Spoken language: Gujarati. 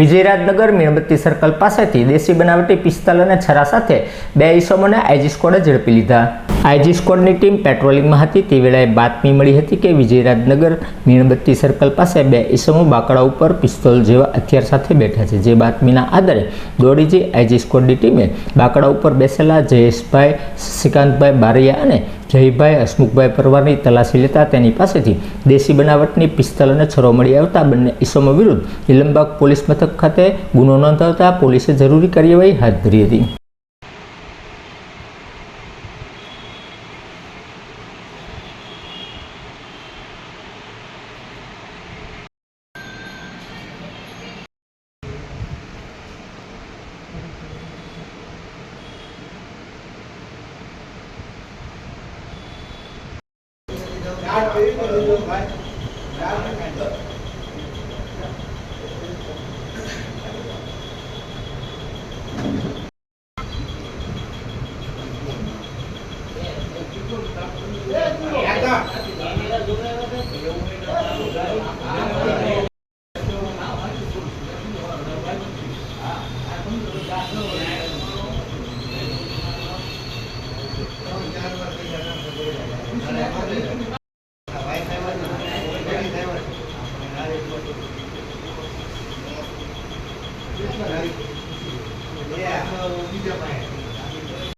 વિજયરાજનગર મીણબત્તી સર્કલ પાસેથી દેશી બનાવટી પિસ્તલ અને છરા સાથે બે ઈસમોને આઈજી સ્ક્વોડે ઝડપી લીધા। આઈજી સ્ક્વોડની ટીમ પેટ્રોલિંગમાં હતી તે વેળાએ બાતમી મળી હતી કે વિજયરાજનગર મીણબત્તી સર્કલ પાસે બે ઈસમો બાકડા ઉપર પિસ્તોલ જેવા હથિયાર સાથે બેઠા છે। જે બાતમીના આધારે દોડી જઈ આઈજી સ્ક્વોડની ટીમે બાકડા ઉપર બેસેલા જયેશભાઈ શશિકાંતભાઈ બારૈયા અને જયભાઈ હસમુખભાઈ પરવારની તલાશી લેતા તેની પાસેથી દેશી બનાવટની પિસ્તલ અને છરો મળી આવતા બંને ઈસમો વિરુદ્ધ ઇલમબાગ પોલીસ મથક ખાતે ગુનો નોંધાવતા પોલીસે જરૂરી કાર્યવાહી હાથ ધરી હતી।